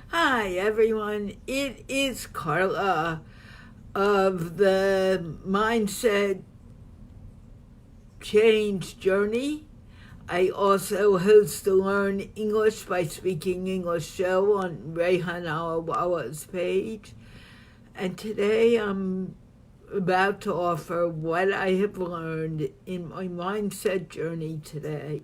Hi, everyone. It is Carla of the Mindset Change Journey. I also host the Learn English by Speaking English show on Rehan Alawawa's page. And today I'm about to offer what I have learned in my mindset journey today.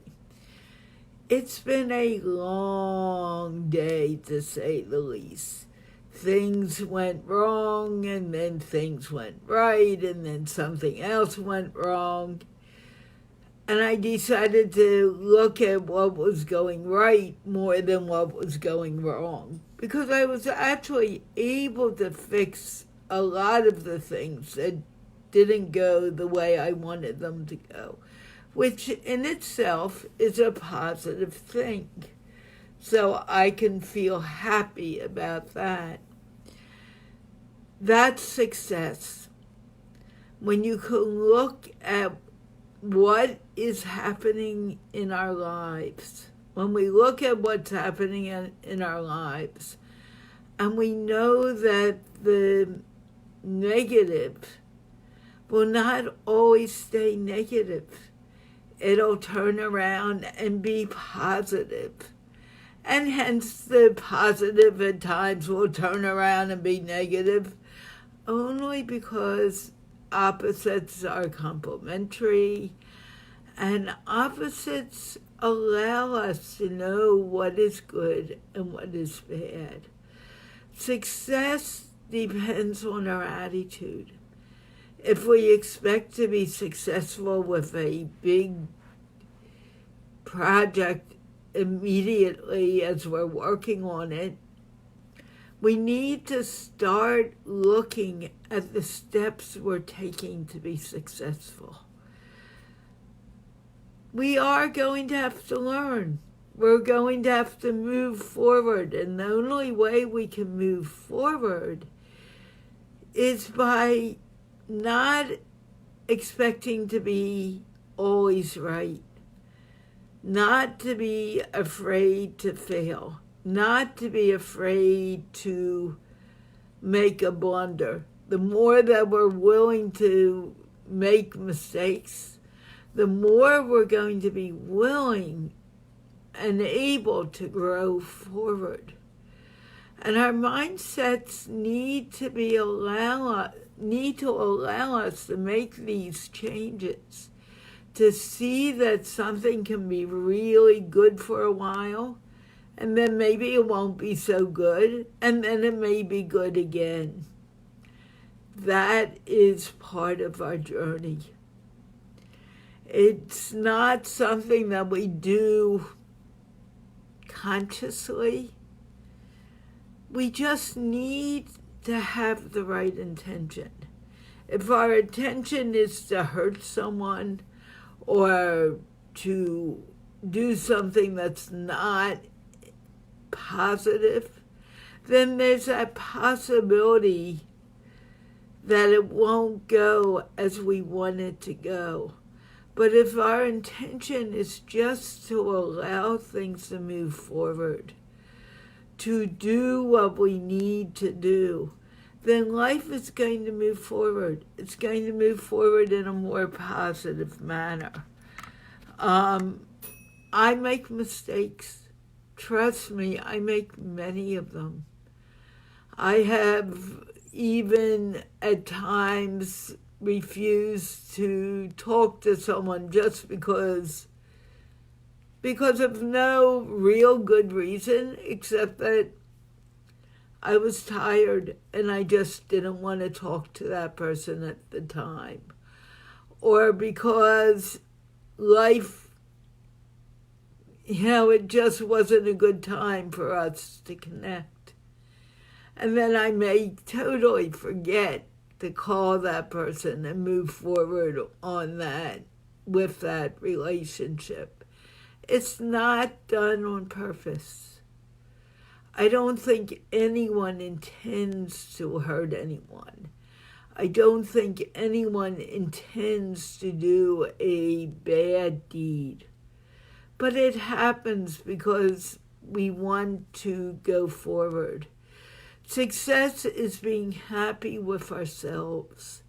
It's been a long day, to say the least. Things went wrong, and then things went right, and then something else went wrong. And I decided to look at what was going right more than what was going wrong, because I was actually able to fix a lot of the things that didn't go the way I wanted them to go, which in itself is a positive thing. So I can feel happy about that. That's success. When you can look at what is happening in our lives, when we look at what's happening in our lives, and we know that the negative will not always stay negative. It'll turn around and be positive. And hence the positive at times will turn around and be negative, only because opposites are complementary, and opposites allow us to know what is good and what is bad. Success depends on our attitude. If we expect to be successful with a big project immediately as we're working on it, we need to start looking at the steps we're taking to be successful. We are going to have to learn. We're going to have to move forward, and the only way we can move forward is by not expecting to be always right, not to be afraid to fail, not to be afraid to make a blunder. The more that we're willing to make mistakes, the more we're going to be willing and able to grow forward. And our mindsets need to allow us to make these changes, to see that something can be really good for a while, and then maybe it won't be so good, and then it may be good again. That is part of our journey. It's not something that we do consciously. We just need to have the right intention. If our intention is to hurt someone or to do something that's not positive, then there's that possibility that it won't go as we want it to go. But if our intention is just to allow things to move forward, to do what we need to do, then life is going to move forward. It's going to move forward in a more positive manner. I make mistakes. Trust me, I make many of them. I have even at times refused to talk to someone just because of no real good reason, except that I was tired and I just didn't want to talk to that person at the time. Or because life, it just wasn't a good time for us to connect. And then I may totally forget to call that person and move forward on that, with that relationship. It's not done on purpose. I don't think anyone intends to hurt anyone. I don't think anyone intends to do a bad deed. But it happens because we want to go forward. Success is being happy with ourselves.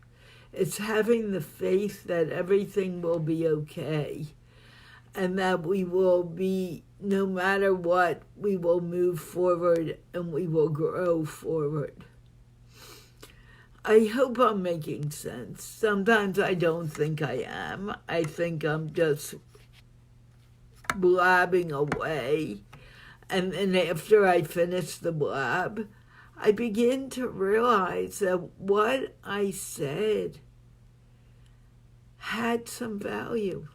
It's having the faith that everything will be okay and that we will be, no matter what, we will move forward and we will grow forward. I hope I'm making sense. Sometimes I don't think I am. I think I'm just blabbing away. And then after I finish the blab, I begin to realize that what I said had some value.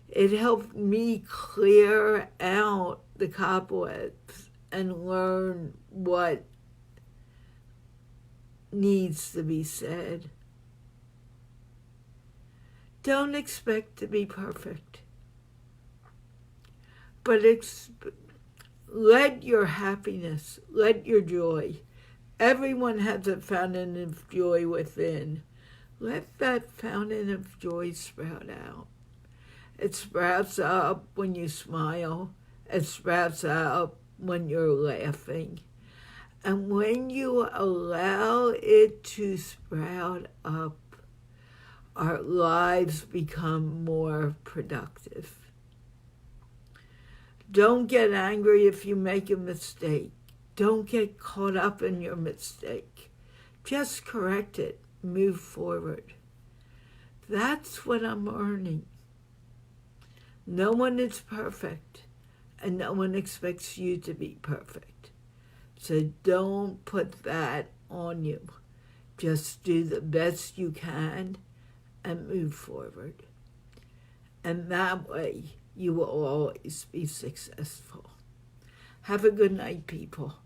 It helped me clear out the cobwebs and learn what needs to be said. Don't expect to be perfect, but let your happiness, let your joy, everyone has a fountain of joy within. Let that fountain of joy sprout out. It sprouts up when you smile. It sprouts up when you're laughing. And when you allow it to sprout up, our lives become more productive. Don't get angry if you make a mistake. Don't get caught up in your mistake. Just correct it. Move forward. That's what I'm learning. No one is perfect, and no one expects you to be perfect. So don't put that on you. Just do the best you can and move forward. And that way, you will always be successful. Have a good night, people.